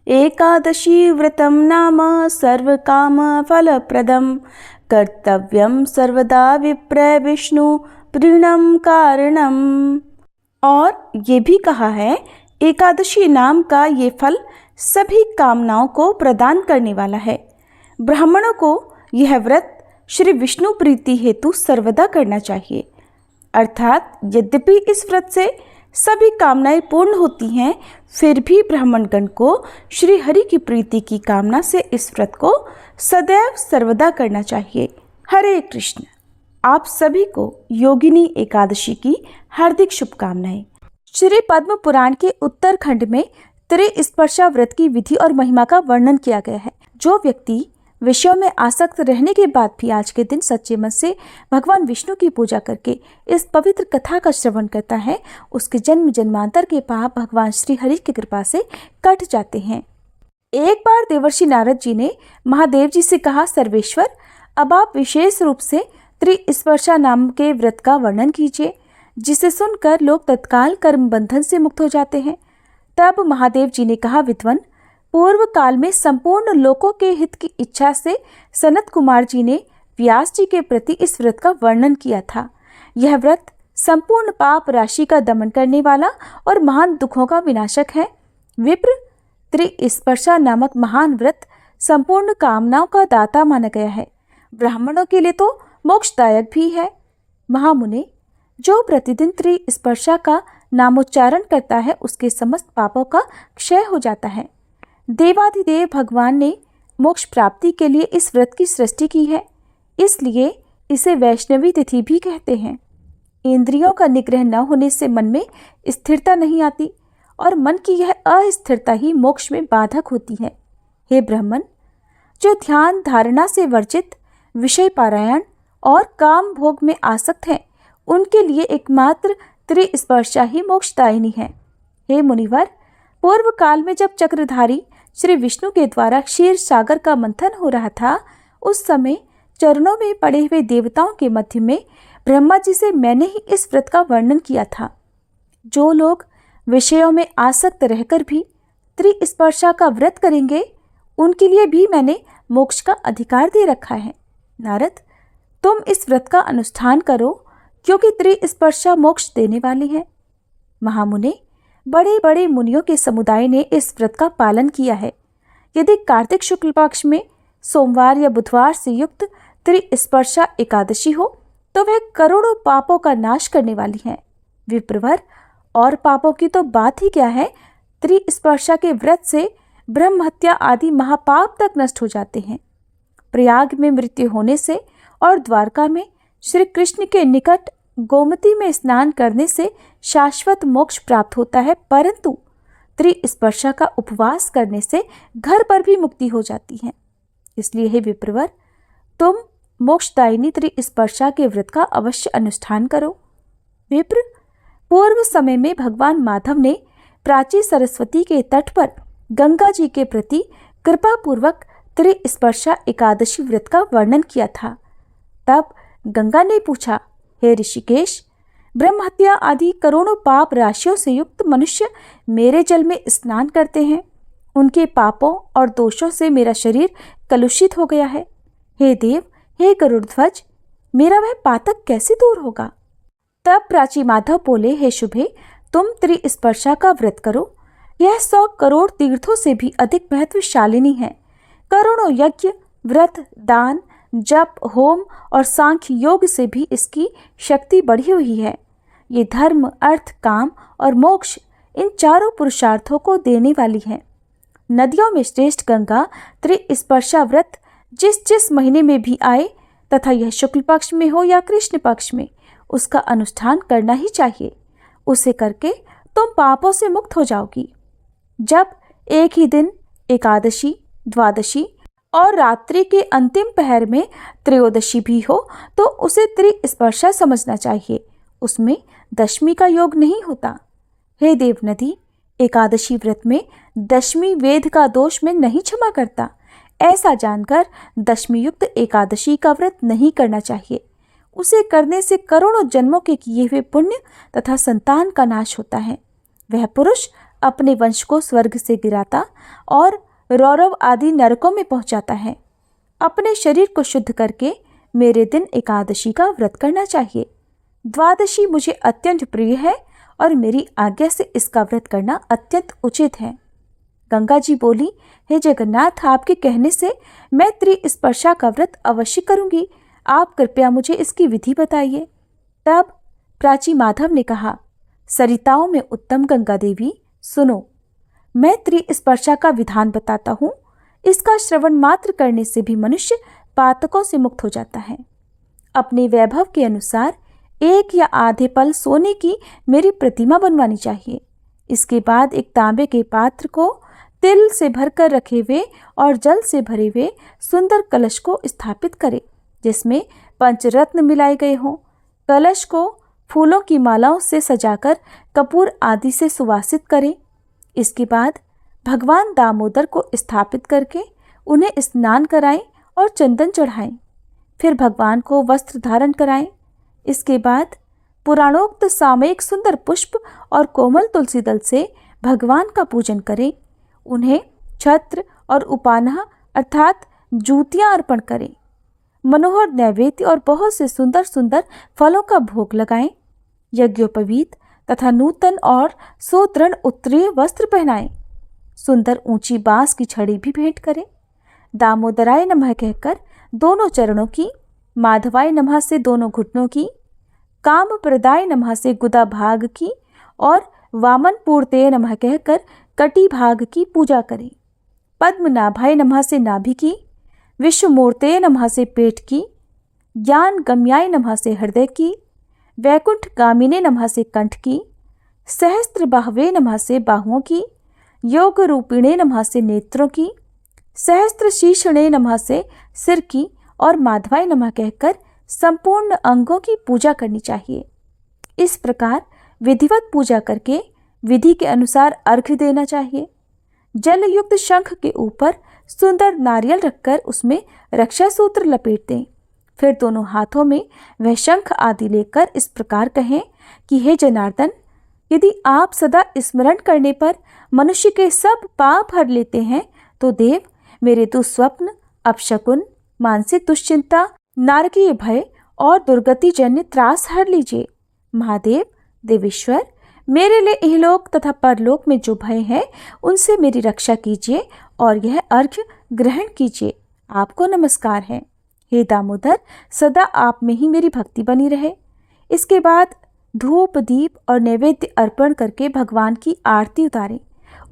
एकादशी व्रतं नाम सर्वकामफलप्रदं कर्तव्यं सर्वदा विप्र विष्णु प्रीणम कारणम। और ये भी कहा है, एकादशी नाम का ये फल सभी कामनाओं को प्रदान करने वाला है। ब्राह्मणों को यह व्रत श्री विष्णु प्रीति हेतु सर्वदा करना चाहिए। अर्थात यद्यपि इस व्रत से सभी कामनाएं पूर्ण होती हैं, फिर भी ब्राह्मणगण को श्री हरि की प्रीति की कामना से इस व्रत को सदैव सर्वदा करना चाहिए। हरे कृष्ण। आप सभी को योगिनी एकादशी की हार्दिक शुभकामनाएं। श्री पद्म पुराण के उत्तरखंड में त्रिस्पर्शा व्रत की विधि और महिमा का वर्णन किया गया है। जो व्यक्ति विषयों में आसक्त रहने के बाद भी आज के दिन सच्चे मन से भगवान विष्णु की पूजा करके इस पवित्र कथा का श्रवण करता है, उसके जन्म जन्मांतर के पाप भगवान श्री हरि की कृपा से कट जाते हैं। एक बार देवर्षि नारद जी ने महादेव जी से कहा, सर्वेश्वर, अब आप विशेष रूप से त्रिस्पर्शा नाम के व्रत का वर्णन कीजिए, जिसे सुनकर लोग तत्काल कर्म बंधन से मुक्त हो जाते हैं। तब महादेव जी ने कहा, विद्वन, पूर्व काल में संपूर्ण लोकों के हित की इच्छा से सनत कुमार जी ने व्यास जी के प्रति इस व्रत का वर्णन किया था। यह व्रत संपूर्ण पाप राशि का दमन करने वाला और महान दुखों का विनाशक है। विप्र, त्रिस्पर्शा नामक महान व्रत संपूर्ण कामनाओं का दाता माना गया है। ब्राह्मणों के लिए तो मोक्षदायक भी है। महामुने, जो प्रतिदिन त्रिस्पर्शा का नामोच्चारण करता है, उसके समस्त पापों का क्षय हो जाता है। देवाधिदेव भगवान ने मोक्ष प्राप्ति के लिए इस व्रत की सृष्टि की है, इसलिए इसे वैष्णवी तिथि भी कहते हैं। इंद्रियों का निग्रह न होने से मन में स्थिरता नहीं आती और मन की यह अस्थिरता ही मोक्ष में बाधक होती है। हे ब्राह्मण, जो ध्यान धारणा से वर्जित, विषय पारायण और काम भोग में आसक्त हैं, उनके लिए एकमात्र त्रिस्पर्शा ही मोक्षदायिनी है। हे मुनिवर, पूर्व काल में जब चक्रधारी श्री विष्णु के द्वारा क्षीर सागर का मंथन हो रहा था, उस समय चरणों में पड़े हुए देवताओं के मध्य में ब्रह्मा जी से मैंने ही इस व्रत का वर्णन किया था। जो लोग विषयों में आसक्त रहकर भी त्रिस्पर्शा का व्रत करेंगे, उनके लिए भी मैंने मोक्ष का अधिकार दे रखा है। नारद, तुम इस व्रत का अनुष्ठान करो, क्योंकि त्रिस्पर्शा मोक्ष देने वाली है। महामुने, बड़े बड़े मुनियों के समुदाय ने इस व्रत का पालन किया है। यदि कार्तिक शुक्ल पक्ष में सोमवार या बुधवार से युक्त त्रिस्पर्शा एकादशी हो, तो वह करोड़ों पापों का नाश करने वाली है। विप्रवर, और पापों की तो बात ही क्या है, त्रिस्पर्शा के व्रत से ब्रह्म हत्या आदि महापाप तक नष्ट हो जाते हैं। प्रयाग में मृत्यु होने से और द्वारका में श्री कृष्ण के निकट गोमती में स्नान करने से शाश्वत मोक्ष प्राप्त होता है, परंतु त्रिस्पर्शा का उपवास करने से घर पर भी मुक्ति हो जाती है। इसलिए हे विप्रवर, तुम मोक्षदायिनी त्रिस्पर्शा के व्रत का अवश्य अनुष्ठान करो। विप्र, पूर्व समय में भगवान माधव ने प्राची सरस्वती के तट पर गंगा जी के प्रति कृपा पूर्वक त्रिस्पर्शा एकादशी व्रत का वर्णन किया था। तब गंगा ने पूछा, हे ऋषिकेश, ब्रह्म हत्या आदि करोड़ों पाप राशियों से युक्त मनुष्य मेरे जल में स्नान करते हैं। उनके पापों और दोषों से मेरा शरीर कलुषित हो गया है। हे देव, हे गरुड़ध्वज, मेरा वह पातक कैसे दूर होगा? तब प्राची माधव बोले, हे शुभे, तुम त्रिस्पर्शा का व्रत करो। यह 100 करोड़ तीर्थों से भी अधिक महत्वशालिनी है। करोड़ों यज्ञ, व्रत, दान, जप, होम और सांख्य योग से भी इसकी शक्ति बढ़ी हुई है। ये धर्म, अर्थ, काम और मोक्ष, इन चारों पुरुषार्थों को देने वाली है। नदियों में श्रेष्ठ गंगा त्रिस्पर्शा व्रत जिस जिस महीने में भी आए, तथा यह शुक्ल पक्ष में हो या कृष्ण पक्ष में, उसका अनुष्ठान करना ही चाहिए। उसे करके तुम पापों से मुक्त हो जाओगी। जब एक ही दिन एकादशी, द्वादशी और रात्रि के अंतिम पहर में त्रयोदशी भी हो, तो उसे त्रिस्पर्शा समझना चाहिए। उसमें दशमी का योग नहीं होता। हे देवनदी, एकादशी व्रत में दशमी वेद का दोष में नहीं क्षमा करता। ऐसा जानकर दशमी युक्त एकादशी का व्रत नहीं करना चाहिए। उसे करने से करोड़ों जन्मों के किए हुए पुण्य तथा संतान का नाश होता है। वह पुरुष अपने वंश को स्वर्ग से गिराता और रौरव आदि नरकों में पहुंचाता है। अपने शरीर को शुद्ध करके मेरे दिन एकादशी का व्रत करना चाहिए। द्वादशी मुझे अत्यंत प्रिय है और मेरी आज्ञा से इसका व्रत करना अत्यंत उचित है। गंगा जी बोली, हे जगन्नाथ, आपके कहने से मैं त्रिस्पर्शा का व्रत अवश्य करूंगी। आप कृपया मुझे इसकी विधि बताइए। तब प्राची माधव ने कहा, सरिताओं में उत्तम गंगा देवी, सुनो, मैं त्रिस्पर्शा का विधान बताता हूँ। इसका श्रवण मात्र करने से भी मनुष्य पातकों से मुक्त हो जाता है। अपने वैभव के अनुसार 1 या आधे पल सोने की मेरी प्रतिमा बनवानी चाहिए। इसके बाद एक तांबे के पात्र को तिल से भरकर रखे हुए और जल से भरे हुए सुंदर कलश को स्थापित करें, जिसमें पंचरत्न मिलाए गए हों। कलश को फूलों की मालाओं से सजाकर कपूर आदि से सुवासित करें। इसके बाद भगवान दामोदर को स्थापित करके उन्हें स्नान कराएं और चंदन चढ़ाएं। फिर भगवान को वस्त्र धारण कराएं। इसके बाद पुराणोक्त सामयिक सुंदर पुष्प और कोमल तुलसी दल से भगवान का पूजन करें। उन्हें छत्र और उपानह अर्थात जूतियां अर्पण करें। मनोहर नैवेद्य और बहुत से सुंदर सुंदर फलों का भोग लगाएं। यज्ञोपवीत तथा नूतन और सुदृढ़ उत्तरीय वस्त्र पहनाएं। सुंदर ऊंची बांस की छड़ी भी भेंट करें। दामोदराय नमः कहकर दोनों चरणों की, माधवाय नमः से दोनों घुटनों की, कामप्रदाय नमः से गुदा भाग की और वामन पूर्ते नमः कहकर कटी भाग की पूजा करें। पद्मनाभाय नमः से नाभि की, विश्वमूर्ते नमः से पेट की, ज्ञान गम्याय नमः से हृदय की, वैकुंठ गामिने नमः से कंठ की, सहस्त्र बाहवे नमः से बाहुओं की, योग रूपिणे नमः से नेत्रों की, सहस्त्र शीर्षणे नमः से सिर की और माधवाय नमः कहकर संपूर्ण अंगों की पूजा करनी चाहिए। इस प्रकार विधिवत पूजा करके विधि के अनुसार अर्घ्य देना चाहिए। जल युक्त शंख के ऊपर सुंदर नारियल रखकर उसमें रक्षा सूत्र लपेट दें। फिर दोनों हाथों में वह शंख आदि लेकर इस प्रकार कहें कि हे जनार्दन, यदि आप सदा स्मरण करने पर मनुष्य के सब पाप हर लेते हैं तो देव मेरे दुस्वप्न, अपशकुन, मानसिक दुश्चिंता, नारकीय भय और दुर्गति जन्य त्रास हर लीजिए। महादेव, देवेश्वर, मेरे लिए इहलोक तथा परलोक में जो भय है उनसे मेरी रक्षा कीजिए और यह अर्घ्य ग्रहण कीजिए। आपको नमस्कार है। हे दामोदर, सदा आप में ही मेरी भक्ति बनी रहे। इसके बाद धूप, दीप और नैवेद्य अर्पण करके भगवान की आरती उतारें।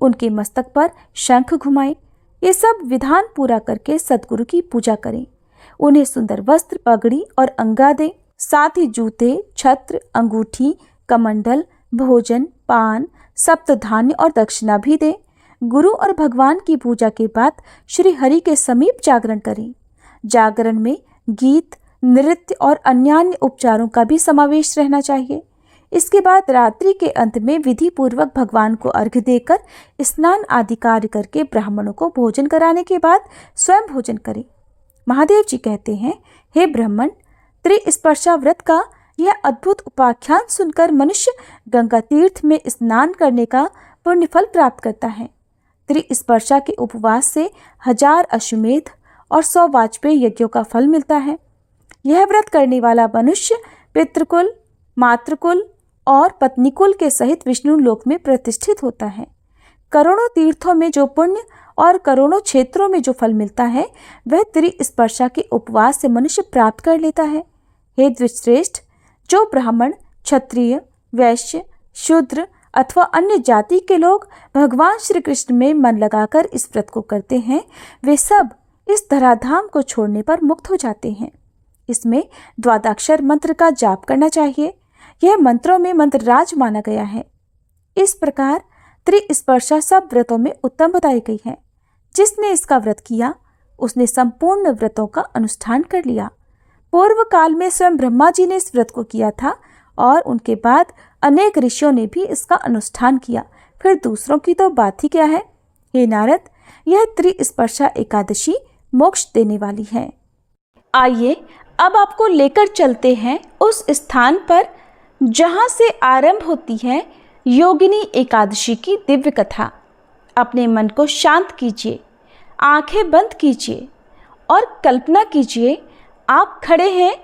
उनके मस्तक पर शंख घुमाएं। ये सब विधान पूरा करके सद्गुरु की पूजा करें। उन्हें सुंदर वस्त्र, पगड़ी और अंगा दें। साथ ही जूते, छत्र, अंगूठी, कमंडल, भोजन, पान, सप्त धान्य और दक्षिणा भी दें। गुरु और भगवान की पूजा के बाद श्री हरि के समीप जागरण करें। जागरण में गीत, नृत्य और अन्यान्य उपचारों का भी समावेश रहना चाहिए। इसके बाद रात्रि के अंत में विधि पूर्वक भगवान को अर्घ्य देकर स्नान आदि कार्य करके ब्राह्मणों को भोजन कराने के बाद स्वयं भोजन करें। महादेव जी कहते हैं, हे ब्राह्मण, त्रिस्पर्शा व्रत का यह अद्भुत उपाख्यान सुनकर मनुष्य गंगा तीर्थ में स्नान करने का पुण्य फल प्राप्त करता है। त्रिस्पर्शा के उपवास से 1000 अश्वमेध और 100 वाजपेयी यज्ञों का फल मिलता है। यह व्रत करने वाला मनुष्य पितृकुल, मातृकुल और पत्नीकुल के सहित विष्णु लोक में प्रतिष्ठित होता है। करोड़ों तीर्थों में जो पुण्य और करोड़ों क्षेत्रों में जो फल मिलता है वह त्रिस्पर्शा के उपवास से मनुष्य प्राप्त कर लेता है। हे द्विजश्रेष्ठ, जो ब्राह्मण, क्षत्रिय, वैश्य, शूद्र अथवा अन्य जाति के लोग भगवान श्री कृष्ण में मन लगाकर इस व्रत को करते हैं, वे सब इस धराधाम को छोड़ने पर मुक्त हो जाते हैं। इसमें द्वादशाक्षर मंत्र का जाप करना चाहिए। यह मंत्रों में मंत्रराज माना गया है। इस प्रकार त्रिस्पर्शा सब व्रतों में उत्तम बताई गई है। जिसने इसका व्रत किया उसने संपूर्ण व्रतों का अनुष्ठान कर लिया। पूर्व काल में स्वयं ब्रह्मा जी ने इस व्रत को किया था और उनके बाद अनेक ऋषियों ने भी इसका अनुष्ठान किया। फिर दूसरों की तो बात ही क्या है। हे नारद, यह त्रिस्पर्शा एकादशी मोक्ष देने वाली है। आइए अब आपको लेकर चलते हैं उस स्थान पर जहाँ से आरंभ होती है योगिनी एकादशी की दिव्य कथा। अपने मन को शांत कीजिए, आंखें बंद कीजिए और कल्पना कीजिए आप खड़े हैं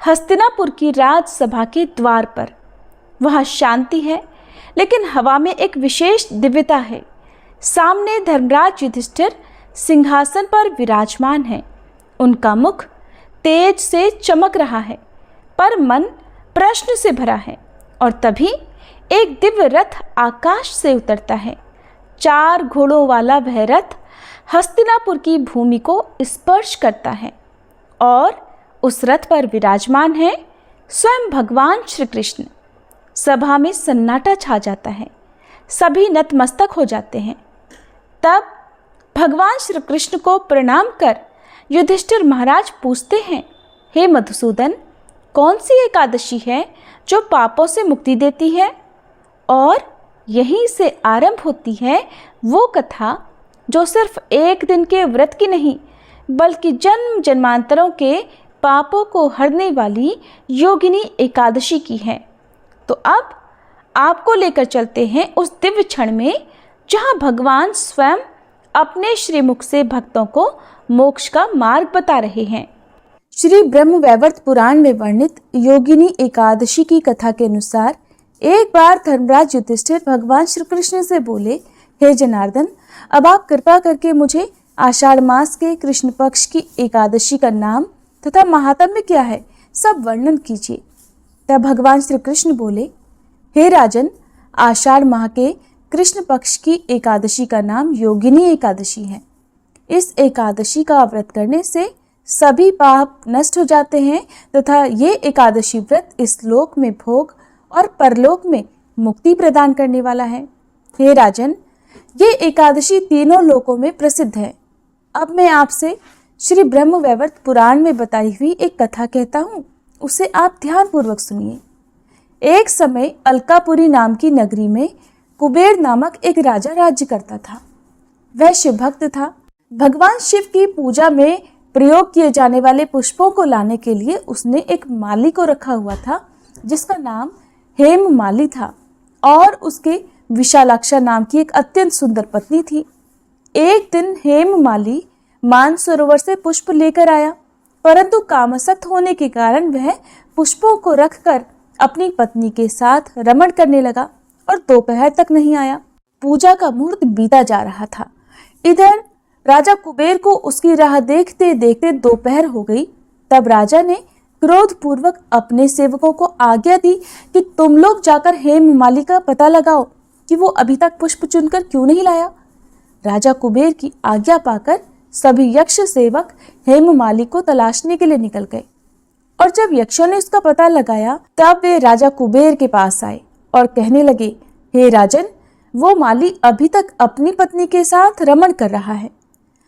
हस्तिनापुर की राजसभा के द्वार पर। वहाँ शांति है, लेकिन हवा में एक विशेष दिव्यता है। सामने धर्मराज युधिष्ठिर सिंहासन पर विराजमान है। उनका मुख तेज से चमक रहा है, पर मन प्रश्न से भरा है। और तभी एक दिव्य रथ आकाश से उतरता है। 4 घोड़ों वाला वह रथ हस्तिनापुर की भूमि को स्पर्श करता है और उस रथ पर विराजमान है स्वयं भगवान श्री कृष्ण। सभा में सन्नाटा छा जाता है, सभी नतमस्तक हो जाते हैं। तब भगवान श्री कृष्ण को प्रणाम कर युधिष्ठिर महाराज पूछते हैं, हे मधुसूदन, कौन सी एकादशी है जो पापों से मुक्ति देती है? और यहीं से आरंभ होती है वो कथा जो सिर्फ एक दिन के व्रत की नहीं, बल्कि जन्म जन्मांतरों के पापों को हरने वाली योगिनी एकादशी की है। तो अब आपको लेकर चलते हैं उस दिव्य क्षण में जहाँ भगवान स्वयं अपने श्रीमुख से भक्तों को मोक्ष का मार्ग बता रहे हैं। श्री ब्रह्म वैवर्त पुराण में वर्णित योगिनी एकादशी की कथा के अनुसार एक बार धर्मराज युधिष्ठिर भगवान श्री कृष्ण से बोले, हे जनार्दन, अब आप कृपा करके मुझे आषाढ़ मास के कृष्ण पक्ष की एकादशी का नाम तथा महात्म्य क्या है सब वर्णन कीजिए। तब भगवान श्री कृष्ण बोले, हे राजन, आषाढ़ माह के कृष्ण पक्ष की एकादशी का नाम योगिनी एकादशी है। इस एकादशी का व्रत करने से सभी पाप नष्ट हो जाते हैं तथा ये एकादशी व्रत इस लोक में भोग और परलोक में मुक्ति प्रदान करने वाला है। हे राजन, ये एकादशी तीनों लोकों में प्रसिद्ध है। अब मैं आपसे श्री ब्रह्म वैवर्त पुराण में बताई हुई एक कथा कहता हूँ, उसे आप ध्यानपूर्वक सुनिए। एक समय अलकापुरी नाम की नगरी में कुबेर नामक एक राजा राज्य करता था। वह शिव भक्त था। भगवान शिव की पूजा में प्रयोग किए जाने वाले पुष्पों को लाने के लिए उसने एक माली को रखा हुआ था जिसका नाम हेम माली था और उसके विशालाक्षा नाम की एक अत्यंत सुंदर पत्नी थी। एक दिन हेम माली मानसरोवर से पुष्प लेकर आया, परंतु कामासक्त होने के कारण वह पुष्पों को रखकर अपनी पत्नी के साथ रमण करने लगा और दोपहर तक नहीं आया। पूजा का मुहूर्त बीता जा रहा था। इधर राजा कुबेर को उसकी राह देखते देखते दोपहर हो गई। तब राजा ने क्रोधपूर्वक अपने सेवकों को आज्ञा दी कि तुम लोग जाकर हेममाली का पता लगाओ कि वो अभी तक पुष्प चुनकर क्यों नहीं लाया। राजा कुबेर की आज्ञा पाकर सभी यक्ष सेवक हेममाली को तलाशने के लिए निकल गए और जब यक्षों ने उसका पता लगाया तब वे राजा कुबेर के पास आए और कहने लगे, हे राजन, वो माली अभी तक अपनी पत्नी के साथ रमण कर रहा है।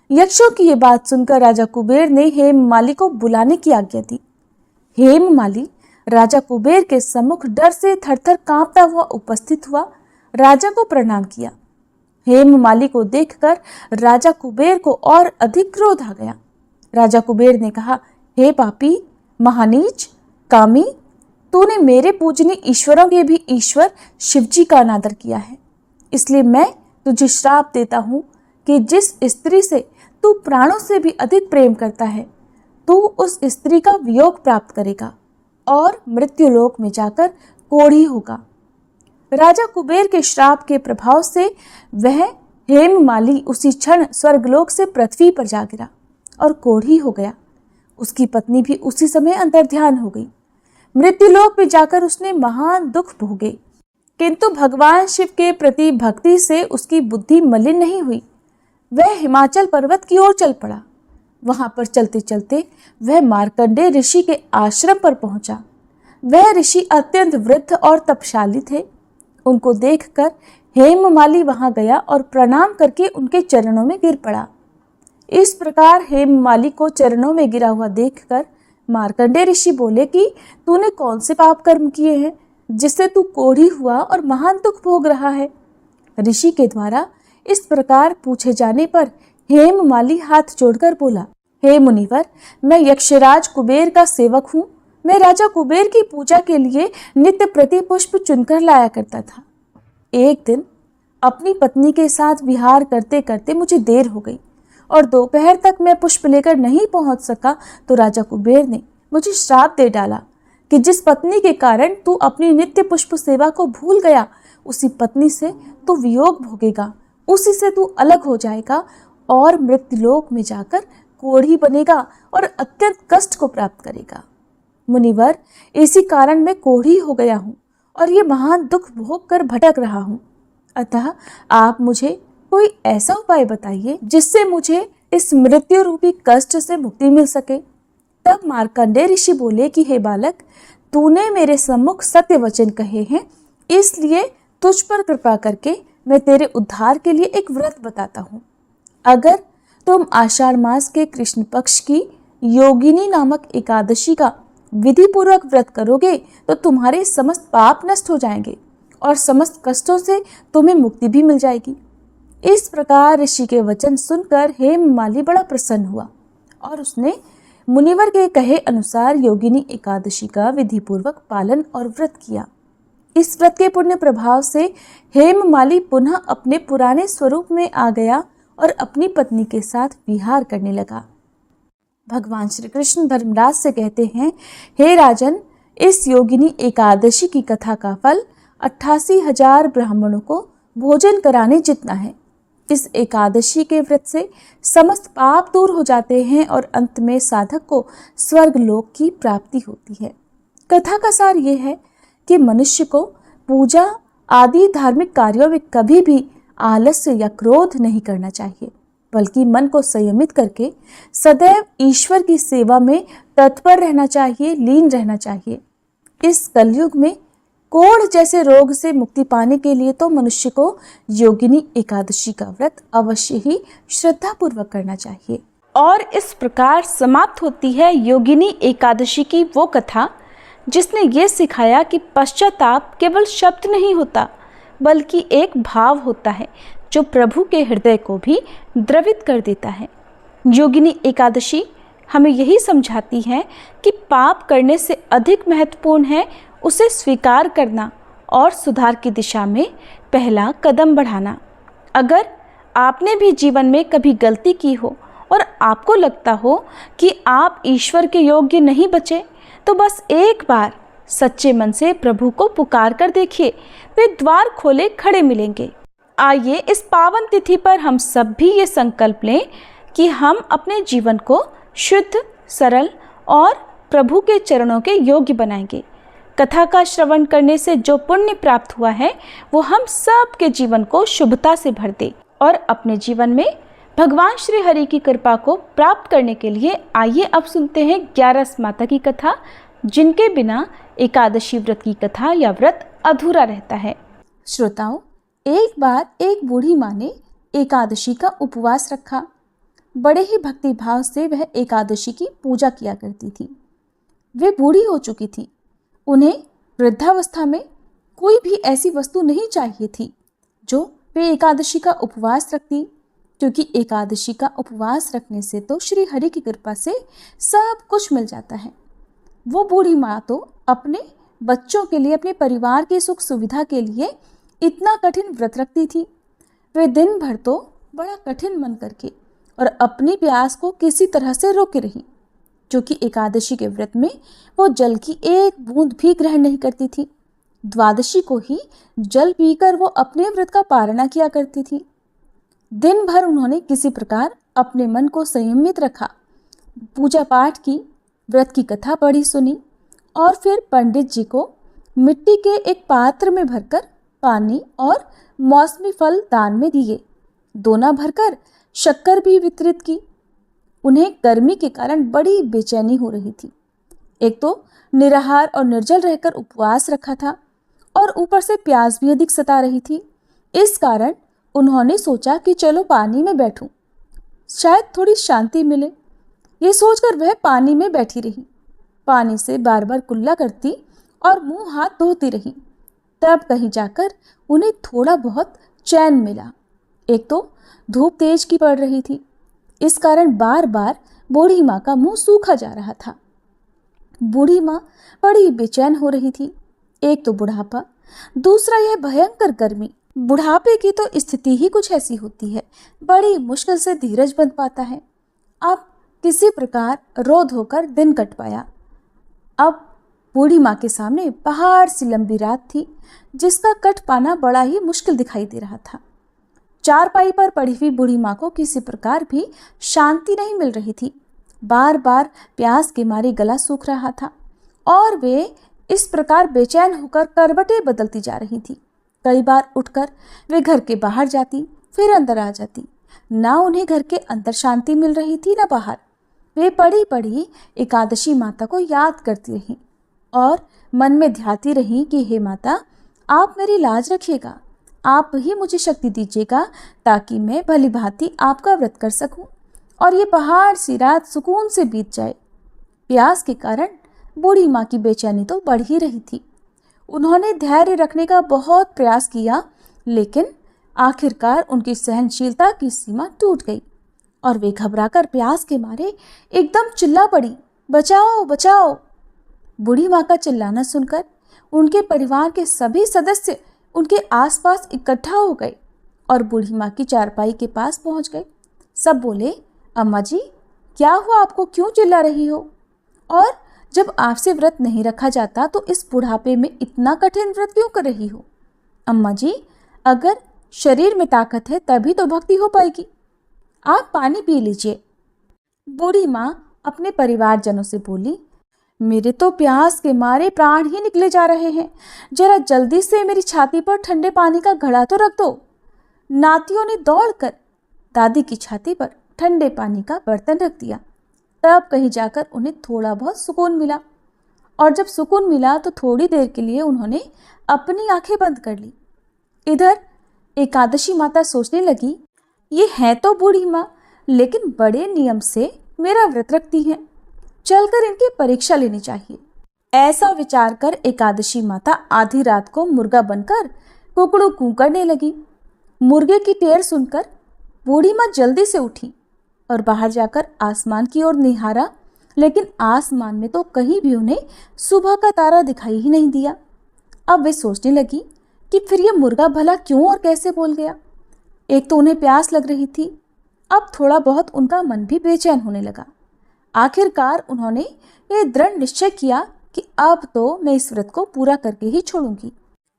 यक्षों की ये बात सुनकर राजा कुबेर ने हेममाली को बुलाने की आज्ञा दी। हेममाली राजा कुबेर के सम्मुख डर से थरथर कांपता हुआ उपस्थित हुआ, राजा को प्रणाम किया। हेममाली को देखकर राजा कुबेर को और अधिक क्रोध आ गया। राजा कुबेर ने कहा, हे पापी, महानीच, कामी, तूने मेरे पूजनीय ईश्वरों के भी ईश्वर शिवजी का अनादर किया है। इसलिए मैं तुझे श्राप देता हूँ कि जिस स्त्री से तू प्राणों से भी अधिक प्रेम करता है, तू उस स्त्री का वियोग प्राप्त करेगा और मृत्युलोक में जाकर कोढ़ी होगा। राजा कुबेर के श्राप के प्रभाव से वह हेममाली उसी क्षण स्वर्गलोक से पृथ्वी पर जा गिरा और कोढ़ी हो गया। उसकी पत्नी भी उसी समय अंतर्ध्यान हो गई। मृत्युलोक में जाकर उसने महान दुख भोगे, किंतु भगवान शिव के प्रति भक्ति से उसकी बुद्धि मलिन नहीं हुई। वह हिमाचल पर्वत की ओर चल पड़ा। वहां पर चलते चलते वह मार्कंडेय ऋषि के आश्रम पर पहुंचा। वह ऋषि अत्यंत वृद्ध और तपशाली थे। उनको देखकर हेममाली वहां गया और प्रणाम करके उनके चरणों में गिर पड़ा। इस प्रकार हेममाली को चरणों में गिरा हुआ देखकर मार्कंडेय ऋषि बोले कि तूने कौन से पाप कर्म किए हैं जिससे तू कोढ़ी हुआ और महान दुख भोग रहा है। ऋषि के द्वारा इस प्रकार पूछे जाने पर हेममाली हाथ जोड़कर बोला, हे मुनिवर, मैं यक्षराज कुबेर का सेवक हूँ। मैं राजा कुबेर की पूजा के लिए नित्य प्रति पुष्प चुनकर लाया करता था। एक दिन अपनी पत्नी के साथ विहार करते करते मुझे देर हो गई और दोपहर तक मैं पुष्प लेकर नहीं पहुंच सका तो राजा कुबेर ने मुझे श्राप दे डाला कि जिस पत्नी के कारण तू अपनी नित्य पुष्प सेवा को भूल गया, उसी पत्नी से तू वियोग भोगेगा, उसी से तू अलग हो जाएगा और मृत्युलोक में जाकर कोढ़ी बनेगा और अत्यंत कष्ट को प्राप्त करेगा। मुनिवर, इसी कारण मैं कोढ़ी हो गया हूँ और ये महान दुख भोग कर भटक रहा हूँ। अतः आप मुझे कोई ऐसा उपाय बताइए जिससे मुझे इस मृत्यु रूपी कष्ट से मुक्ति मिल सके। तब मार्कंडेय ऋषि बोले कि हे बालक, तूने मेरे सम्मुख सत्य वचन कहे हैं, इसलिए तुझ पर कृपा करके मैं तेरे उद्धार के लिए एक व्रत बताता हूँ। अगर तुम आषाढ़ मास के कृष्ण पक्ष की योगिनी नामक एकादशी का विधि पूर्वक व्रत करोगे तो तुम्हारे समस्त पाप नष्ट हो जाएंगे और समस्त कष्टों से तुम्हें मुक्ति भी मिल जाएगी। इस प्रकार ऋषि के वचन सुनकर हेममाली बड़ा प्रसन्न हुआ और उसने मुनिवर के कहे अनुसार योगिनी एकादशी का विधि पूर्वक पालन और व्रत किया। इस व्रत के पुण्य प्रभाव से हेममाली पुनः अपने पुराने स्वरूप में आ गया और अपनी पत्नी के साथ विहार करने लगा। भगवान श्री कृष्ण धर्मराज से कहते हैं, हे राजन, इस योगिनी एकादशी की कथा का फल 88,000 ब्राह्मणों को भोजन कराने जितना है। इस एकादशी के व्रत से समस्त पाप दूर हो जाते हैं और अंत में साधक को स्वर्ग लोक की प्राप्ति होती है। कथा का सार ये है कि मनुष्य को पूजा आदि धार्मिक कार्यों में कभी भी आलस्य या क्रोध नहीं करना चाहिए, बल्कि मन को संयमित करके सदैव ईश्वर की सेवा में तत्पर रहना चाहिए, लीन रहना चाहिए। इस कलयुग में कोढ़ जैसे रोग से मुक्ति पाने के लिए तो मनुष्य को योगिनी एकादशी का व्रत अवश्य ही श्रद्धा पूर्वक करना चाहिए। और इस प्रकार समाप्त होती है योगिनी एकादशी की वो कथा जिसने ये सिखाया कि पश्चाताप केवल शब्द नहीं होता, बल्कि एक भाव होता है जो प्रभु के हृदय को भी द्रवित कर देता है। योगिनी एकादशी हमें यही समझाती है कि पाप करने से अधिक महत्वपूर्ण है उसे स्वीकार करना और सुधार की दिशा में पहला कदम बढ़ाना। अगर आपने भी जीवन में कभी गलती की हो और आपको लगता हो कि आप ईश्वर के योग्य नहीं बचे, तो बस एक बार सच्चे मन से प्रभु को पुकार कर देखिए, वे द्वार खोले खड़े मिलेंगे। आइए इस पावन तिथि पर हम सब भी ये संकल्प लें कि हम अपने जीवन को शुद्ध, सरल और प्रभु के चरणों के योग्य बनाएंगे। कथा का श्रवण करने से जो पुण्य प्राप्त हुआ है वो हम सब के जीवन को शुभता से भर दे और अपने जीवन में भगवान श्री हरि की कृपा को प्राप्त करने के लिए आइए अब सुनते हैं 11 माता की कथा, जिनके बिना एकादशी व्रत की कथा या व्रत अधूरा रहता है। श्रोताओं, एक बार एक बूढ़ी माँ ने एकादशी का उपवास रखा। बड़े ही भक्ति भाव से वह एकादशी की पूजा किया करती थी। वे बूढ़ी हो चुकी थी। उन्हें वृद्धावस्था में कोई भी ऐसी वस्तु नहीं चाहिए थी जो वे एकादशी का उपवास रखती, क्योंकि एकादशी का उपवास रखने से तो श्री हरि की कृपा से सब कुछ मिल जाता है। वो बूढ़ी माँ तो अपने बच्चों के लिए, अपने परिवार की सुख सुविधा के लिए इतना कठिन व्रत रखती थी। वे दिन भर तो बड़ा कठिन मन करके और अपनी प्यास को किसी तरह से रोके रही, क्योंकि एकादशी के व्रत में वो जल की एक बूंद भी ग्रहण नहीं करती थी। द्वादशी को ही जल पीकर वो अपने व्रत का पारणा किया करती थी। दिन भर उन्होंने किसी प्रकार अपने मन को संयमित रखा, पूजा पाठ की, व्रत की कथा पढ़ी सुनी और फिर पंडित जी को मिट्टी के एक पात्र में भरकर पानी और मौसमी फल दान में दिए। दोना भरकर शक्कर भी वितरित की। उन्हें गर्मी के कारण बड़ी बेचैनी हो रही थी। एक तो निराहार और निर्जल रहकर उपवास रखा था और ऊपर से प्यास भी अधिक सता रही थी। इस कारण उन्होंने सोचा कि चलो पानी में बैठूं, शायद थोड़ी शांति मिले। ये सोचकर वह पानी में बैठी रही, पानी से बार बार कुल्ला करती और मुंह हाथ धोती रही। तब कहीं जाकर उन्हें थोड़ा बहुत चैन मिला। एक तो धूप तेज की पड़ रही थी, इस कारण बार बार बूढ़ी माँ का मुंह सूखा जा रहा था। बूढ़ी माँ बड़ी बेचैन हो रही थी। एक तो बुढ़ापा, दूसरा यह भयंकर गर्मी बुढ़ापे की तो स्थिति ही कुछ ऐसी होती है, बड़ी मुश्किल से धीरज बंध पाता है। अब किसी प्रकार रो धोकर दिन कट पाया। अब बूढ़ी माँ के सामने पहाड़ सी लंबी रात थी, जिसका कट पाना बड़ा ही मुश्किल दिखाई दे रहा था। चारपाई पर पड़ी हुई बूढ़ी माँ को किसी प्रकार भी शांति नहीं मिल रही थी। बार बार प्यास के मारे गला सूख रहा था और वे इस प्रकार बेचैन होकर करवटें बदलती जा रही थी। कई बार उठकर वे घर के बाहर जाती, फिर अंदर आ जाती। ना उन्हें घर के अंदर शांति मिल रही थी, ना बाहर। वे पड़ी पड़ी एकादशी माता को याद करती रहीं और मन में ध्याती रहीं कि हे माता, आप मेरी लाज रखिएगा, आप ही मुझे शक्ति दीजिएगा ताकि मैं भली भांति आपका व्रत कर सकूं और ये पहाड़ सी रात सुकून से बीत जाए। प्यास के कारण बूढ़ी माँ की बेचैनी तो बढ़ ही रही थी। उन्होंने धैर्य रखने का बहुत प्रयास किया, लेकिन आखिरकार उनकी सहनशीलता की सीमा टूट गई और वे घबराकर प्यास के मारे एकदम चिल्ला पड़ी, बचाओ बचाओ। बूढ़ी माँ का चिल्लाना सुनकर उनके परिवार के सभी सदस्य उनके आसपास इकट्ठा हो गए और बूढ़ी माँ की चारपाई के पास पहुंच गए। सब बोले, अम्मा जी, क्या हुआ, आपको क्यों चिल्ला रही हो? और जब आपसे व्रत नहीं रखा जाता तो इस बुढ़ापे में इतना कठिन व्रत क्यों कर रही हो? अम्मा जी, अगर शरीर में ताकत है तभी तो भक्ति हो पाएगी। आप पानी पी लीजिए। बूढ़ी माँ अपने परिवारजनों से बोली, मेरे तो प्यास के मारे प्राण ही निकले जा रहे हैं, जरा जल्दी से मेरी छाती पर ठंडे पानी का घड़ा तो रख दो। नातियों ने दौड़कर दादी की छाती पर ठंडे पानी का बर्तन रख दिया। तब कहीं जाकर उन्हें थोड़ा बहुत सुकून मिला और जब सुकून मिला तो थोड़ी देर के लिए उन्होंने अपनी आंखें बंद कर ली। इधर एकादशी माता सोचने लगी, ये है तो बूढ़ी माँ, लेकिन बड़े नियम से मेरा व्रत रखती हैं, चलकर इनकी परीक्षा लेनी चाहिए। ऐसा विचार कर एकादशी माता आधी रात को मुर्गा बनकर कुकड़ू कू करने लगी। मुर्गे की टेर सुनकर बूढ़ी माँ जल्दी से उठी और बाहर जाकर आसमान की ओर निहारा, लेकिन आसमान में तो कहीं भी उन्हें सुबह का तारा दिखाई ही नहीं दिया। अब वे सोचने लगी कि फिर ये मुर्गा भला क्यों और कैसे बोल गया। एक तो उन्हें प्यास लग रही थी, अब थोड़ा बहुत उनका मन भी बेचैन होने लगा। आखिरकार उन्होंने ये दृढ़ निश्चय किया कि अब तो मैं इस व्रत को पूरा करके ही छोड़ूंगी,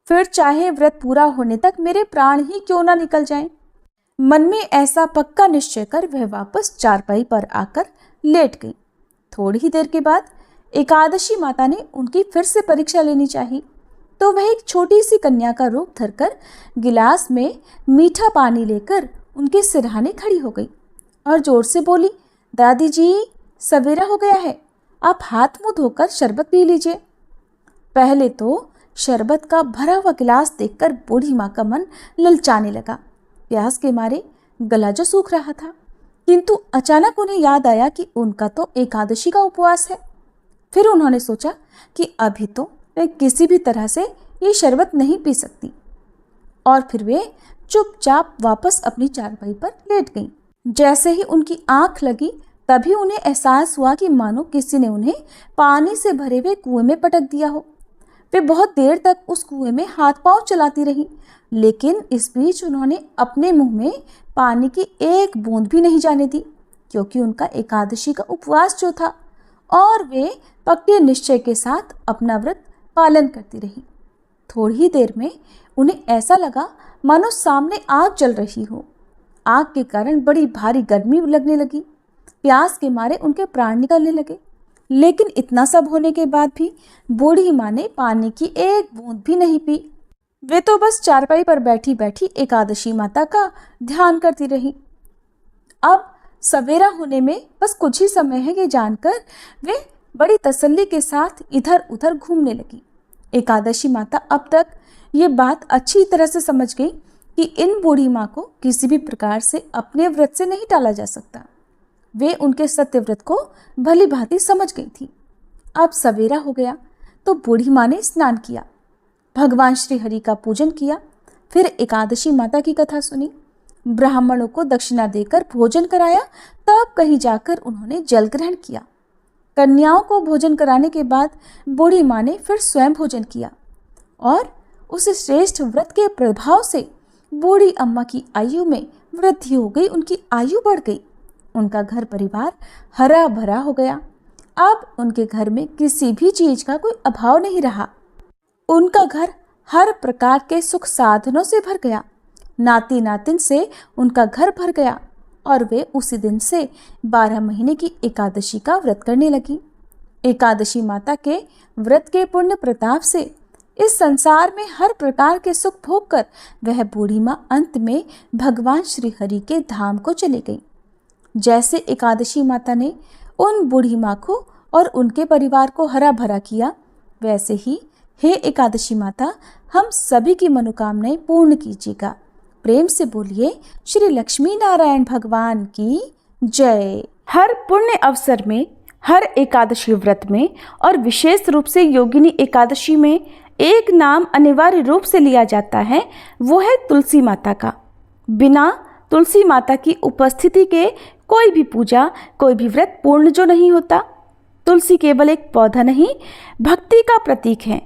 फिर चाहे व्रत पूरा होने तक मेरे प्राण ही क्यों ना निकल जाएं। मन में ऐसा पक्का निश्चय कर वह वापस चारपाई पर आकर लेट गई। थोड़ी ही देर के बाद एकादशी माता ने उनकी फिर से परीक्षा लेनी चाहिए, तो वह एक छोटी सी कन्या का रूप धरकर गिलास में मीठा पानी लेकर उनके सिरहाने खड़ी हो गई और जोर से बोली, दादी जी, सवेरा हो गया है, आप हाथ मुंह धोकर शरबत पी लीजिए। पहले तो शरबत का भरा हुआ गिलास देखकर बूढ़ी माँ का मन ललचाने लगा। प्यास के मारे गला जो सूख रहा था, किंतु अचानक उन्हें याद आया कि उनका तो एकादशी का उपवास है। फिर उन्होंने सोचा कि अभी तो वे किसी भी तरह से ये शरबत नहीं पी सकती और फिर वे चुपचाप वापस अपनी चारपाई पर लेट गईं। जैसे ही उनकी आंख लगी तभी उन्हें एहसास हुआ कि मानो किसी ने उन्हें पानी से भरे हुए कुएं में पटक दिया हो। वे बहुत देर तक उस कुएं में हाथ पांव चलाती रहीं, लेकिन इस बीच उन्होंने अपने मुंह में पानी की एक बूंद भी नहीं जाने दी, क्योंकि उनका एकादशी का उपवास जो था, और वे पक्के निश्चय के साथ अपना व्रत पालन करती रहीं। थोड़ी ही देर में उन्हें ऐसा लगा मानो सामने आग जल रही हो। आग के कारण बड़ी भारी गर्मी लगने लगी। प्यास के मारे उनके प्राण निकलने लगे, लेकिन इतना सब होने के बाद भी बूढ़ी माँ ने पानी की एक बूंद भी नहीं पी। वे तो बस चारपाई पर बैठी बैठी एकादशी माता का ध्यान करती रही। अब सवेरा होने में बस कुछ ही समय है, ये जानकर वे बड़ी तसल्ली के साथ इधर उधर घूमने लगी। एकादशी माता अब तक ये बात अच्छी तरह से समझ गई कि इन बूढ़ी माँ को किसी भी प्रकार से अपने व्रत से नहीं टाला जा सकता। वे उनके सत्य व्रत को भली भांति समझ गई थी। अब सवेरा हो गया तो बूढ़ी माँ ने स्नान किया, भगवान श्री हरि का पूजन किया, फिर एकादशी माता की कथा सुनी, ब्राह्मणों को दक्षिणा देकर भोजन कराया, तब कहीं जाकर उन्होंने जल ग्रहण किया। कन्याओं को भोजन कराने के बाद बूढ़ी माँ ने फिर स्वयं भोजन किया और उस श्रेष्ठ व्रत के प्रभाव से बूढ़ी अम्मा की आयु में वृद्धि हो गई, उनकी आयु बढ़ गई। उनका घर परिवार हरा भरा हो गया। अब उनके घर में किसी भी चीज का कोई अभाव नहीं रहा। उनका घर हर प्रकार के सुख साधनों से भर गया। नाती नातिन से उनका घर भर गया और वे उसी दिन से 12 महीने की एकादशी का व्रत करने लगी। एकादशी माता के व्रत के पुण्य प्रताप से इस संसार में हर प्रकार के सुख भोग कर वह बूढ़ी माँ अंत में भगवान श्री हरि के धाम को चली गई। जैसे एकादशी माता ने उन बूढ़ी माँ को और उनके परिवार को हरा भरा किया, वैसे ही हे एकादशी माता, हम सभी की मनोकामनाएं पूर्ण कीजिएगा। प्रेम से बोलिए श्री लक्ष्मी नारायण भगवान की जय। हर पुण्य अवसर में, हर एकादशी व्रत में और विशेष रूप से योगिनी एकादशी में एक नाम अनिवार्य रूप से लिया जाता है, वो है तुलसी माता का। बिना तुलसी माता की उपस्थिति के कोई भी पूजा, कोई भी व्रत पूर्ण जो नहीं होता। तुलसी केवल एक पौधा नहीं, भक्ति का प्रतीक है।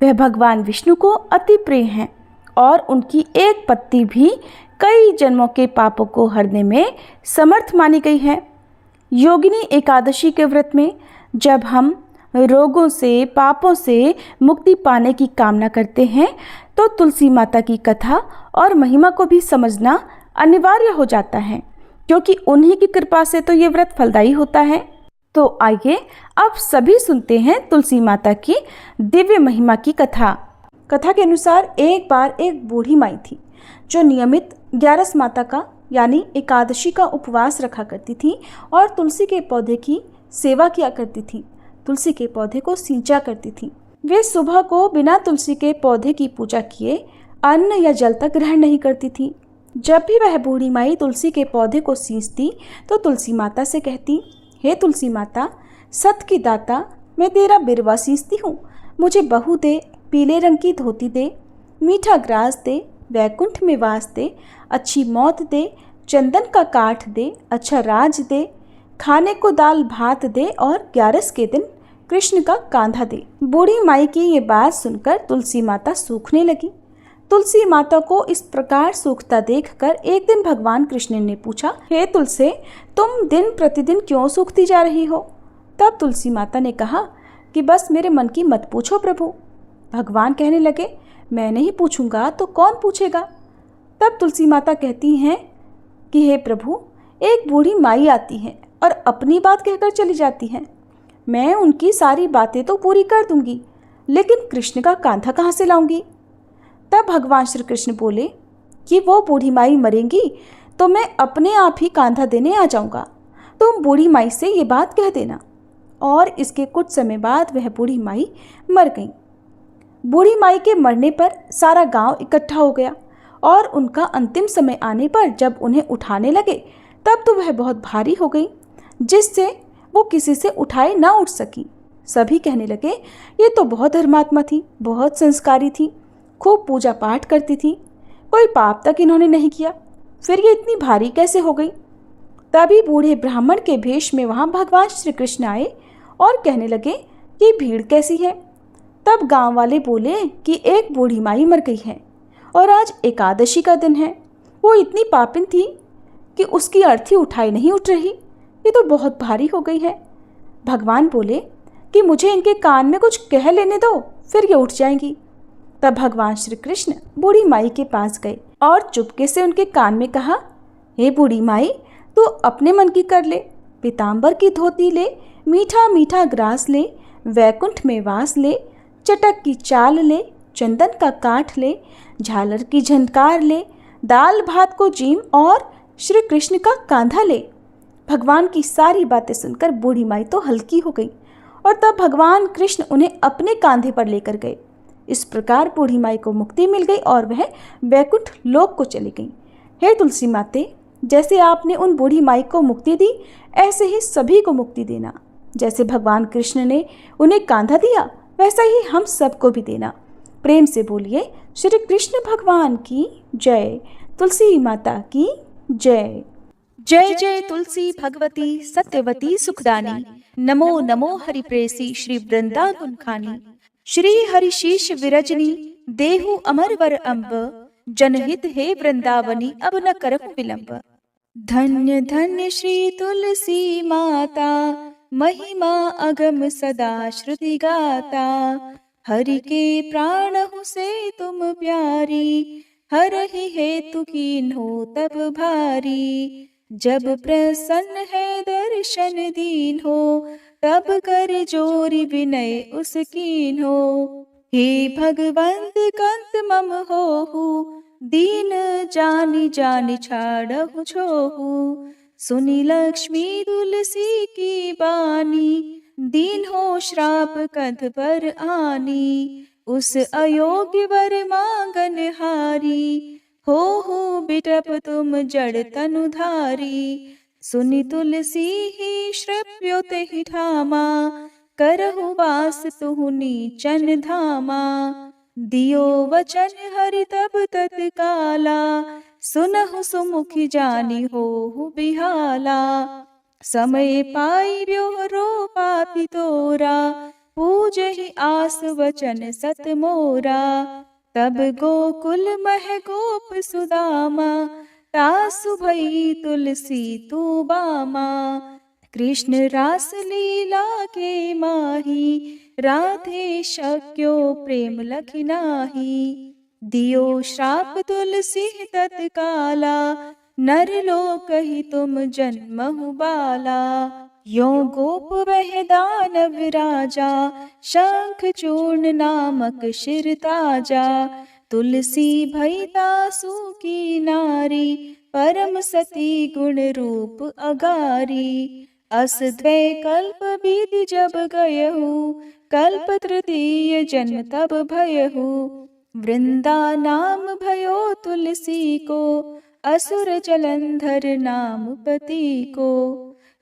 वह भगवान विष्णु को अति प्रिय हैं और उनकी एक पत्ती भी कई जन्मों के पापों को हरने में समर्थ मानी गई है। योगिनी एकादशी के व्रत में जब हम रोगों से, पापों से मुक्ति पाने की कामना करते हैं तो तुलसी माता की कथा और महिमा को भी समझना अनिवार्य हो जाता है, क्योंकि उन्हीं की कृपा से तो ये व्रत फलदायी होता है। तो आइए अब सभी सुनते हैं तुलसी माता की दिव्य महिमा की कथा। कथा के अनुसार एक बार एक बूढ़ी माई थी जो नियमित 11 माता का यानी एकादशी का उपवास रखा करती थी और तुलसी के पौधे की सेवा किया करती थी। तुलसी के पौधे को सींचा करती थी। वे सुबह को बिना तुलसी के पौधे की पूजा किए अन्न या जल तक ग्रहण नहीं करती थी। जब भी वह बूढ़ी माई तुलसी के पौधे को सींचती तो तुलसी माता से कहती, हे तुलसी माता, सत की दाता, मैं तेरा बिरवा सींचती हूँ, मुझे बहू दे, पीले रंग की धोती दे, मीठा ग्रास दे, वैकुंठ में वास दे, अच्छी मौत दे, चंदन का काठ दे, अच्छा राज दे, खाने को दाल भात दे और 11 के दिन कृष्ण का कांधा दे। बूढ़ी माई की ये बात सुनकर तुलसी माता सूखने लगी। तुलसी माता को इस प्रकार सूखता देखकर एक दिन भगवान कृष्ण ने पूछा, हे तुलसी, तुम दिन प्रतिदिन क्यों सूखती जा रही हो? तब तुलसी माता ने कहा कि बस मेरे मन की मत पूछो प्रभु। भगवान कहने लगे, मैं नहीं पूछूंगा तो कौन पूछेगा? तब तुलसी माता कहती हैं कि हे प्रभु, एक बूढ़ी माई आती है और अपनी बात कहकर चली जाती है। मैं उनकी सारी बातें तो पूरी कर दूंगी, लेकिन कृष्ण का कांधा कहाँ से लाऊंगी? तब भगवान श्री कृष्ण बोले कि वो बूढ़ी माई मरेंगी तो मैं अपने आप ही कांधा देने आ जाऊंगा, तुम बूढ़ी माई से ये बात कह देना। और इसके कुछ समय बाद वह बूढ़ी माई मर गई। बूढ़ी माई के मरने पर सारा गांव इकट्ठा हो गया और उनका अंतिम समय आने पर जब उन्हें उठाने लगे तब तो वह बहुत भारी हो गई, जिससे वो किसी से उठाए ना उठ सकी। सभी कहने लगे, ये तो बहुत धर्मात्मा थी, बहुत संस्कारी थी, खूब पूजा पाठ करती थी, कोई पाप तक इन्होंने नहीं किया, फिर ये इतनी भारी कैसे हो गई? तभी बूढ़े ब्राह्मण के भेष में वहाँ भगवान श्री कृष्ण आए और कहने लगे कि भीड़ कैसी है? तब गांव वाले बोले कि एक बूढ़ी माई मर गई है और आज एकादशी का दिन है। वो इतनी पापिन थी कि उसकी अर्थी उठाई नहीं उठ रही, ये तो बहुत भारी हो गई है। भगवान बोले कि मुझे इनके कान में कुछ कह लेने दो, फिर ये उठ जाएंगी। तब भगवान श्री कृष्ण बूढ़ी माई के पास गए और चुपके से उनके कान में कहा, हे बूढ़ी माई, तू अपने मन की कर ले, पीताम्बर की धोती ले, मीठा मीठा ग्रास ले, वैकुंठ में वास ले, चटक की चाल ले, चंदन का काठ ले, झालर की झनकार ले, दाल भात को जीम और श्री कृष्ण का कांधा ले। भगवान की सारी बातें सुनकर बूढ़ी माई तो हल्की हो गई और तब भगवान कृष्ण उन्हें अपने कांधे पर लेकर गए। इस प्रकार बूढ़ी माई को मुक्ति मिल गई और वह वैकुंठ लोक को चली गई। हे तुलसी माते, जैसे आपने उन बूढ़ी माई को मुक्ति दी, ऐसे ही सभी को मुक्ति देना। जैसे भगवान कृष्ण ने उन्हें कांधा दिया, वैसा ही हम सबको भी देना। प्रेम से बोलिए श्री कृष्ण भगवान की जय, तुलसी माता की जय। जय जय तुलसी भगवती सत्यवती सुखदानी, नमो नमो हरिप्रेसी श्री वृंदावन खानी। श्री हरिशीष विरजनी देहु अमर वर अम्ब, जनहित है वृंदावनी, अब न करहु विलंब। धन्य धन्य श्री तुलसी माता, महिमा अगम सदा श्रुति गाता। हरि के प्राण हूँ से तुम प्यारी, हरहि हेतु कीन्हो तब भारी। जब प्रसन्न है दर्शन दीन हो, तब कर जोरी विनय उस कीन्हो। हे भगवंत कंत मम होहु, दीन जानि जानि छाड़हु छोहु। सुनि लक्ष्मी तुलसी की बानी, दीन हो श्राप कंठ पर आनी। उस अयोग्य वर मांगन हारी, हो बिटप तुम जड़ तनुधारी। सुनि तुलसी ही श्रव्यो तेहि ठामा, करहु वास तुहु नीचन धामा। दियो वचन हरि तब तत्काला, सुनहु सुमुखी जानी होहु बिहाला। समय पाई ब्योहरो पापी तोरा, पूजहि आस वचन सत मोरा। तब गोकुल मह गोप सुदामा, तासु भई तुलसी तू बामा। कृष्ण रास लीला के माही, राधे शक्यो प्रेम लखि नाही। दियो श्राप तुलसी तत्काला, नर लोकहि तुम जन्महु बाला। यो गोप वह दानव राजा, शंख चूर्ण नामक शिर ताजा। तुलसी भई तासु की नारी, परम सती गुण रूप अगारी। अस द्वै कल्प बीति जब गयहु, कल्प तृतीय जन्म तब भयहु। वृंदा नाम भयो तुलसी को, असुर जलंधर नाम पति को।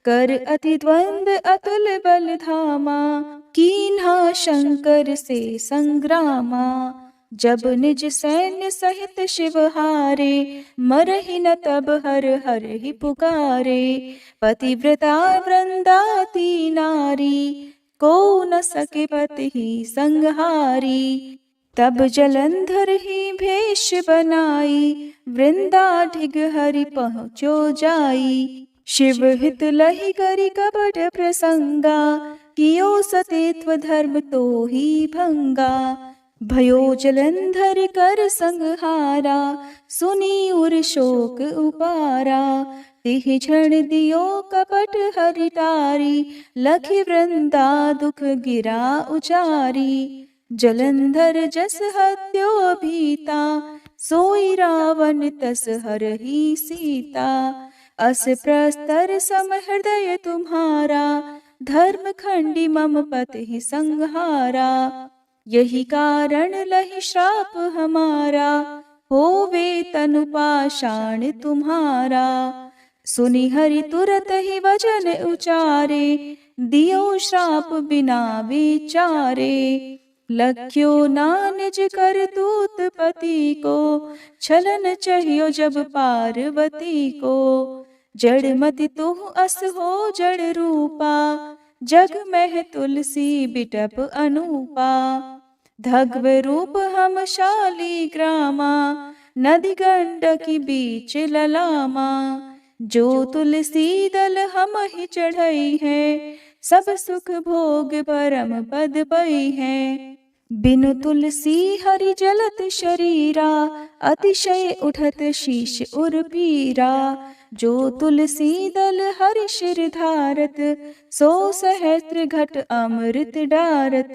कर अति द्वंद अतुल बल धामा, कीन्हा शंकर से संग्रामा। जब निज सैन्य सहित शिव हारे, मरहि न तब हर हर ही पुकारे। पतिव्रता वृंदाती नारी, को न सके पति ही संहारी। तब जलंधर ही भेष बनाई, वृंदा ढिग हरि पहुँचो जाई। शिव हित लहि करि कपट प्रसंगा, कियो सतीत्व धर्म तो ही भंगा। भयो जलंधर कर संहारा, सुनी उर शोक उपारा। तिहि क्षण दियो कपट हरि टारी, लखि वृंदा दुख गिरा उचारी। जलंधर जस हत्यो भीता, सोई रावण तस हरहि सीता। अस प्रस्तर सम हृदय तुम्हारा, धर्म खंडी मम पति संहारा। यही कारण लहि श्राप हमारा, होवे तनु पाषाण तुम्हारा। सुनि हरि तुरत ही वचन उचारे, दियो श्राप बिना विचारे। लख्यो ना निज कर दूत पति को, छलन चाहियो जब पार्वती को। जड़ मति तुह अस हो जड़ रूपा, जग में तुलसी बिटप अनूपा। धग्व रूप हम शाली ग्रामा, नदी गंडकी बीच ललामा। जो तुलसी दल हम ही चढ़ई है, सब सुख भोग परम पद पई है। बिनु तुलसी हरि जलत शरीरा, अतिशय उठत शीश उर पीरा। जो तुलसी दल हरि शिर धारत, सो सहस्त्र घट अमृत डारत।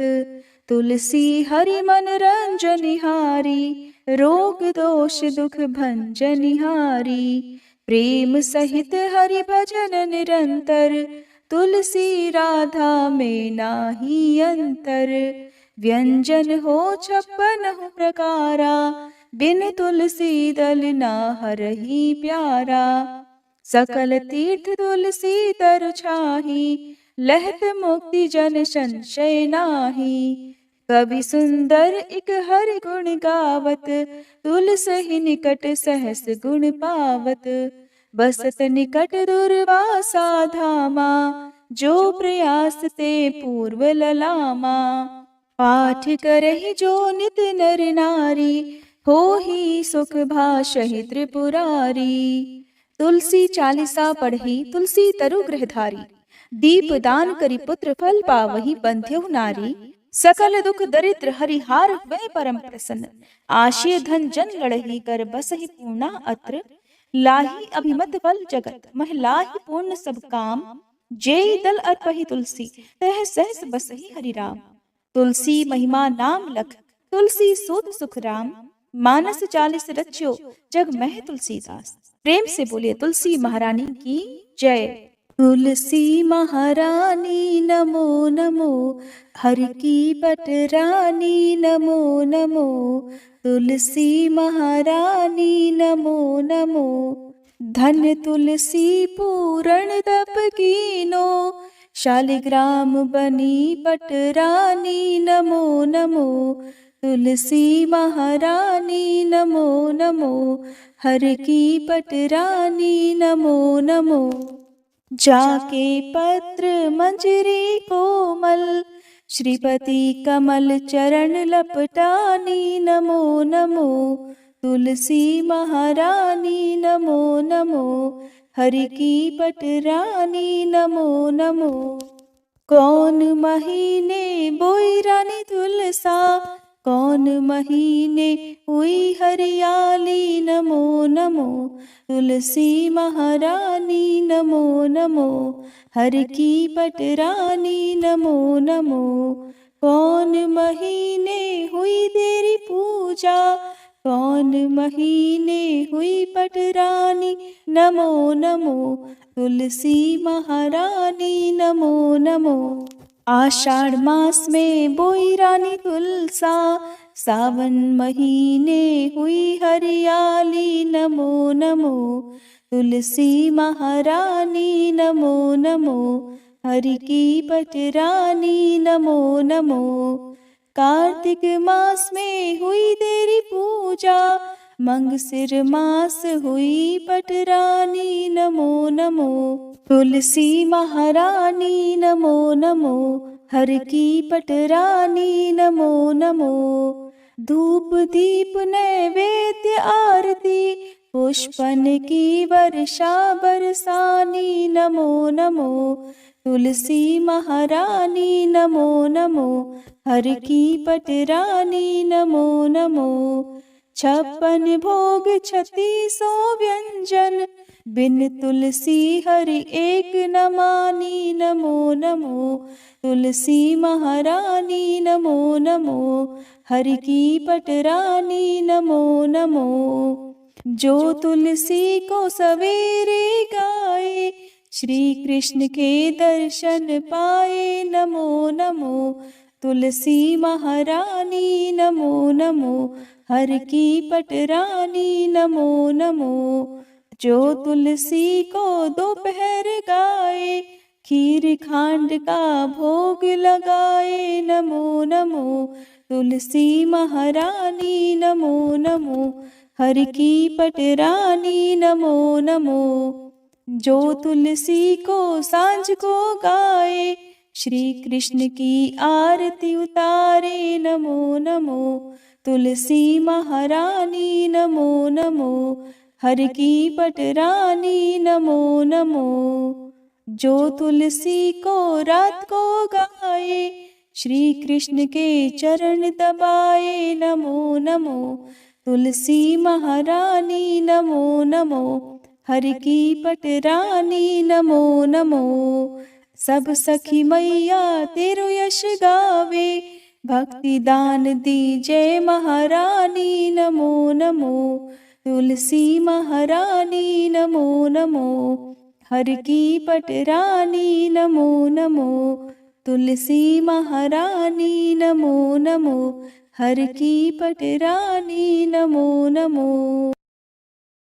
तुलसी हरि मन रंजनिहारी, रोग दोष दुख भंजनिहारी। प्रेम सहित हरि भजन निरंतर, तुलसी राधा में नाही अंतर। व्यंजन हो 56 प्रकारा, बिन तुलसी दल ना हरहि प्यारा। सकल तीर्थ तुलसी तरु छाही, लहत मुक्ति जन संशय नाही। कवि सुंदर इक हरि गुण गावत, तुलसी निकट सहस गुण पावत। बसत निकट दुर्वासा धामा, जो प्रयास ते पूर्व ललामा। पाठ करहि जो नित नर नारी, हो ही सुख भाषहि त्रिपुरारी। तुलसी चालीसा पढ़ी तुलसी तरु गृहधारी। दीप दान करी पुत्र फल पावहि बंध्यहु नारी। सकल दुख दरिद्र हरिहार हुए परम प्रसन्न। आशय धन जन लड़ही कर बसहि पूर्णा अत्र। लाही अभिमत फल जगत महिलाहि पूर्ण सब काम। जेई दल अर्पहि तुलसी तह सहस बसहि हरि राम। तुलसी महिमा नाम लख तुलसी सूत सुख राम। मानस 40 रच्यो जग मह तुलसीदास। प्रेम से बोलिए तुलसी महारानी की जय। तुलसी महारानी नमो नमो। हरि की पटरानी नमो नमो। तुलसी महारानी नमो नमो। धन तुलसी पूरण तप कीनो। शालिग्राम बनी पटरानी नमो नमो। तुलसी महारानी नमो नमो। हर की पटरानी नमो नमो। जाके पत्र मंजरी कोमल। श्रीपति कमल चरण लपटानी नमो नमो। तुलसी महारानी नमो नमो। हरि की पटरानी नमो नमो। कौन महीने बोई रानी तुलसा। कौन महीने हुई हरियाली नमो नमो। तुलसी महारानी नमो नमो। हर की पटरानी नमो नमो। कौन महीने हुई तेरी पूजा। कौन महीने हुई पटरानी नमो नमो। तुलसी महारानी नमो नमो। आषाढ़ मास में बोई रानी तुलसा। सावन महीने हुई हरियाली नमो नमो। तुलसी महारानी नमो नमो। हरि की पटरानी नमो नमो। कार्तिक मास में हुई तेरी पूजा। मंगसिर मास हुई पटरानी नमो नमो। तुलसी महारानी नमो नमो। हर की पटरानी नमो नमो। धूप दीप नैवेद्य आरती। पुष्पन की वर्षा बरसानी नमो नमो। तुलसी महारानी नमो नमो। हर की पटरानी नमो नमो। 56 भोग 36 व्यंजन। बिन तुलसी हरि एक न मानी नमो नमो। तुलसी महारानी नमो नमो। हरि की पटरानी नमो नमो। जो तुलसी को सवेरे गाए। श्री कृष्ण के दर्शन पाए नमो नमो। तुलसी महारानी नमो नमो। हर की पटरानी नमो नमो। जो तुलसी को दोपहर गाए। खीर खांड का भोग लगाए नमो नमो। तुलसी महारानी नमो नमो। हर की पटरानी नमो नमो। जो तुलसी को सांझ को गाए। श्री कृष्ण की आरती उतारे नमो नमो। तुलसी महारानी नमो नमो। हर की पटरानी नमो नमो। जो तुलसी को रात को गाए। श्री कृष्ण के चरण दबाए नमो नमो। तुलसी महारानी नमो नमो। हर की पटरानी नमो नमो। सब सखी मैया तेरो यश गावे। भक्ति दान दी जय महारानी नमो नमो। तुलसी महारानी नमो नमो। हर की पटरानी नमो नमो। तुलसी महारानी नमो नमो। हर की पटरानी नमो नमो।